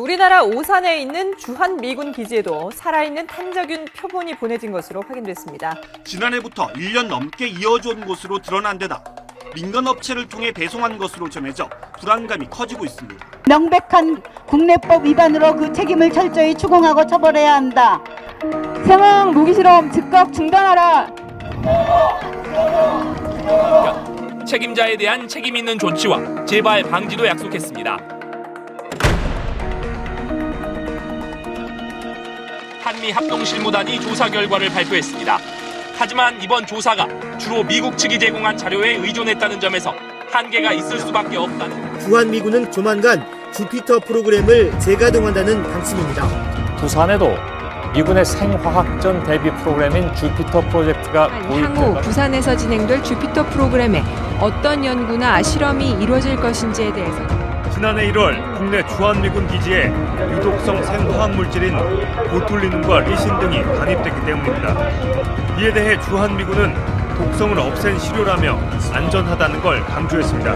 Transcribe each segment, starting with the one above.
우리나라 오산에 있는 주한미군 기지에도 살아있는 탄저균 표본이 보내진 것으로 확인됐습니다. 지난해부터 1년 넘게 이어져온 것으로 드러난 데다 민간 업체를 통해 배송한 것으로 전해져 불안감이 커지고 있습니다. 명백한 국내법 위반으로 그 책임을 철저히 추궁하고 처벌해야 한다. 상황 무기 실험 즉각 중단하라. 책임자에 대한 책임 있는 조치와 재발 방지도 약속했습니다. 한미 합동실무단이 조사 결과를 발표했습니다. 하지만 이번 조사가 주로 미국 측이 제공한 자료에 의존했다는 점에서 한계가 있을 수밖에 없다는. 주한미군은 조만간 주피터 프로그램을 재가동한다는 방침입니다. 부산에도 미군의 생화학전 대비 프로그램인 주피터 프로젝트가 향후 부산에서 진행될 주피터 프로그램에 어떤 연구나 실험이 이루어질 것인지에 대해서 지난해 1월 국내 주한미군 기지에 유독성 생화학 물질인 보툴리눔과 리신 등이 반입됐기 때문입니다. 이에 대해 주한미군은 독성을 없앤 시료라며 안전하다는 걸 강조했습니다.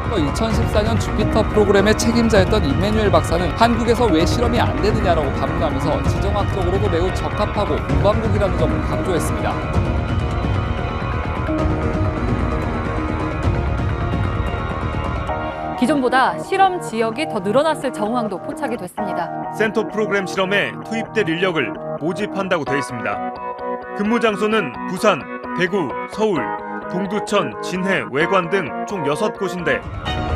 2014년 주피터 프로그램의 책임자였던 임매뉴엘 박사는 한국에서 왜 실험이 안 되느냐라고 반문하면서 지정학적으로도 매우 적합하고 무방국이라는 점을 강조했습니다. 기존보다 실험 지역이 더 늘어났을 정황도 포착이 됐습니다. 센터 프로그램 실험에 투입될 인력을 모집한다고 되어 있습니다. 근무 장소는 부산, 대구, 서울, 동두천, 진해, 외관 등 총 6곳인데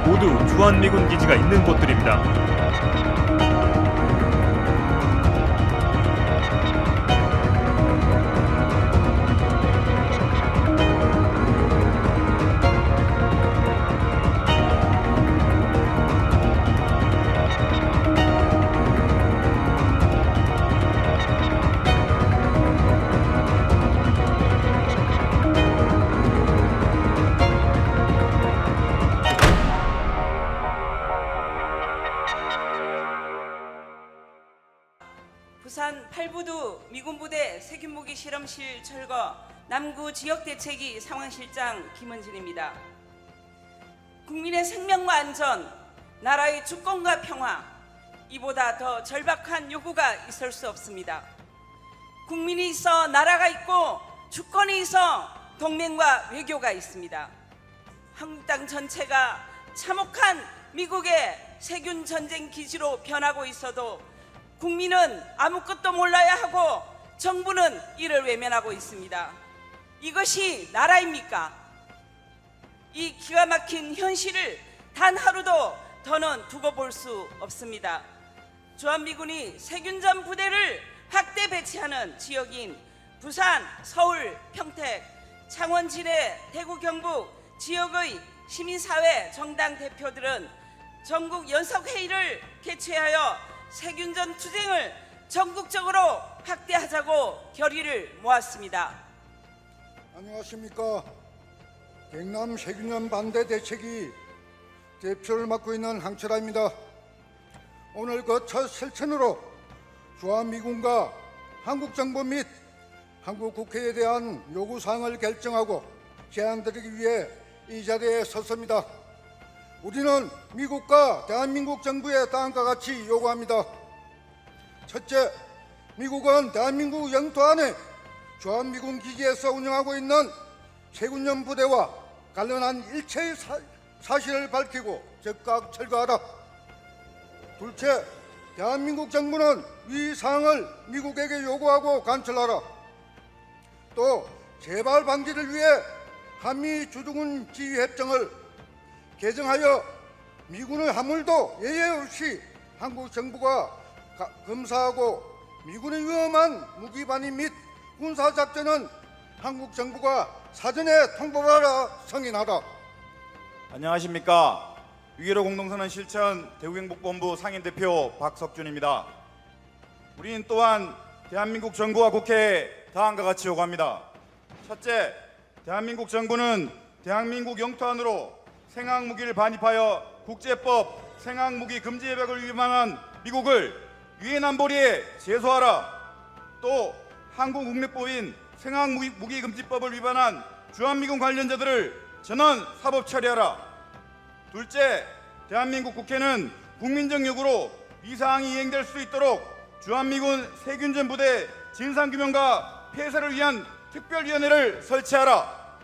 모두 주한미군 기지가 있는 곳들입니다. 부산 팔부두 미군부대 세균무기 실험실 철거 남구 지역대책위 상황실장 김은진입니다. 국민의 생명과 안전, 나라의 주권과 평화, 이보다 더 절박한 요구가 있을 수 없습니다. 국민이 있어 나라가 있고 주권이 있어 동맹과 외교가 있습니다. 한국 땅 전체가 참혹한 미국의 세균 전쟁 기지로 변하고 있어도 국민은 아무것도 몰라야 하고 정부는 이를 외면하고 있습니다. 이것이 나라입니까? 이 기가 막힌 현실을 단 하루도 더는 두고 볼 수 없습니다. 주한미군이 세균전 부대를 확대 배치하는 지역인 부산, 서울, 평택, 창원, 진해, 대구, 경북 지역의 시민사회 정당 대표들은 전국 연석회의를 개최하여 세균전 투쟁을 전국적으로 확대하자고 결의를 모았습니다. 안녕하십니까. 경남 세균전 반대 대책위 대표를 맡고 있는 황철아입니다. 오늘 그 첫 실천으로 주한미군과 한국정부 및 한국국회에 대한 요구사항을 결정하고 제안드리기 위해 이 자리에 섰습니다. 우리는 미국과 대한민국 정부에 다음과 같이 요구합니다. 첫째, 미국은 대한민국 영토 안에 주한미군 기지에서 운영하고 있는 세균전 부대와 관련한 일체의 사실을 밝히고 즉각 철거하라. 둘째, 대한민국 정부는 이 사항을 미국에게 요구하고 관철하라. 또 재발 방지를 위해 한미 주둔군 지휘협정을 개정하여 미군의 화물도 예외 없이 한국 정부가 검사하고 미군의 위험한 무기 반입 및 군사작전은 한국 정부가 사전에 통보하라 승인하라. 안녕하십니까. 6.15 공동선언 실천 대구경북본부 상임대표 박석준입니다. 우리는 또한 대한민국 정부와 국회에 다음과 같이 요구합니다. 첫째, 대한민국 정부는 대한민국 영토 안으로 생화학무기를 반입하여 국제법 생화학무기 금지 협약을 위반한 미국을 유엔 안보리에 제소하라. 또 한국 국내법인 생화학무기 금지법을 위반한 주한미군 관련자들을 전원 사법 처리하라. 둘째, 대한민국 국회는 국민적 요구로 이 사항이 이행될 수 있도록 주한미군 세균전 부대 진상규명과 폐쇄를 위한 특별위원회를 설치하라.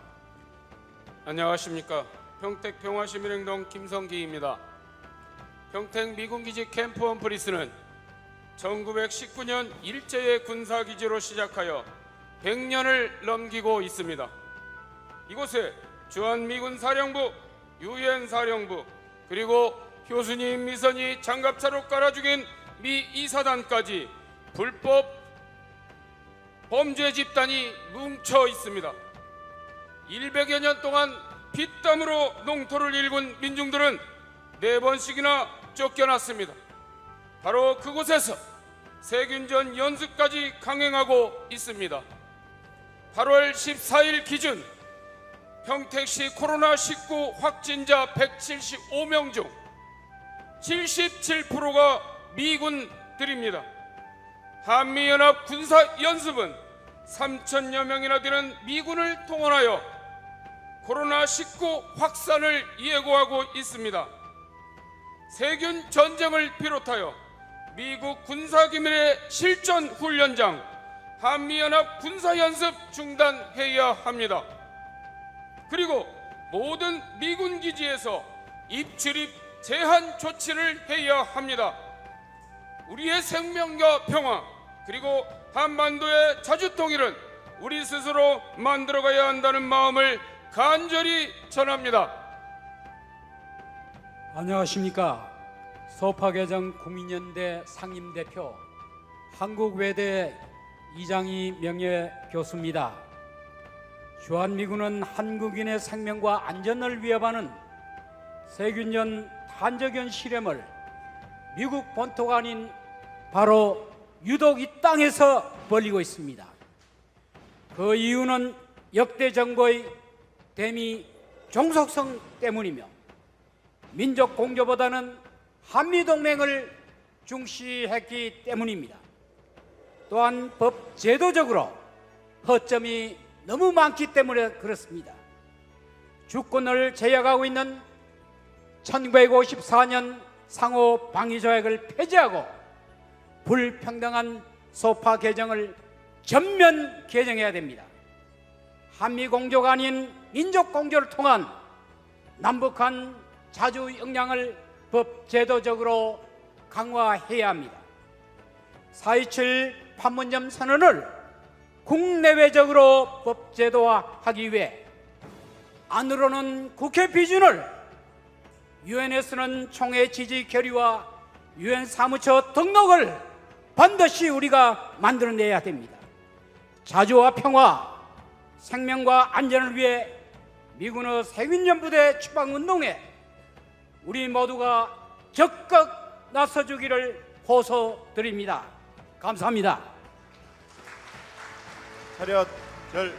안녕하십니까. 평택 평화시민행동 김성기입니다. 평택 미군기지 캠프 원프리스는 1919년 일제의 군사기지로 시작하여 100년을 넘기고 있습니다. 이곳에 주한미군 사령부, 유엔 사령부, 그리고 효순이 미선이 장갑차로 깔아 죽인 미 이사단까지 불법 범죄 집단이 뭉쳐 있습니다. 100여 년 동안 피땀으로 농토를 일군 민중들은 4번씩이나 쫓겨났습니다. 바로 그곳에서 세균전 연습까지 강행하고 있습니다. 8월 14일 기준 평택시 코로나19 확진자 175명 중 77%가 미군들입니다. 한미연합 군사연습은 3천여 명이나 되는 미군을 동원하여 코로나19 확산을 예고하고 있습니다. 세균 전쟁을 비롯하여 미국 군사기밀의 실전 훈련장, 한미연합 군사연습 중단해야 합니다. 그리고 모든 미군 기지에서 입출입 제한 조치를 해야 합니다. 우리의 생명과 평화, 그리고 한반도의 자주통일은 우리 스스로 만들어가야 한다는 마음을 간절히 전합니다. 안녕하십니까. 소파개정 국민연대 상임대표 한국외대 이장희 명예교수입니다. 주한미군은 한국인의 생명과 안전을 위협하는 세균전 탄저균 실험을 미국 본토가 아닌 바로 유독 이 땅에서 벌이고 있습니다. 그 이유는 역대 정부의 대미 종속성 때문이며 민족 공조보다는 한미동맹을 중시했기 때문입니다. 또한 법 제도적으로 허점이 너무 많기 때문에 그렇습니다. 주권을 제약하고 있는 1954년 상호 방위조약을 폐지하고 불평등한 소파 개정을 전면 개정해야 됩니다. 한미 공조가 아닌 민족 공조를 통한 남북한 자주 역량을 법 제도적으로 강화해야 합니다. 4.27 판문점 선언을 국내외적으로 법 제도화하기 위해 안으로는 국회 비준을, 유엔에서는 총회 지지 결의와 유엔 사무처 등록을 반드시 우리가 만들어내야 됩니다. 자주와 평화, 생명과 안전을 위해 미군의 세균전 부대 추방운동에 우리 모두가 적극 나서주기를 호소드립니다. 감사합니다. 차렷 절.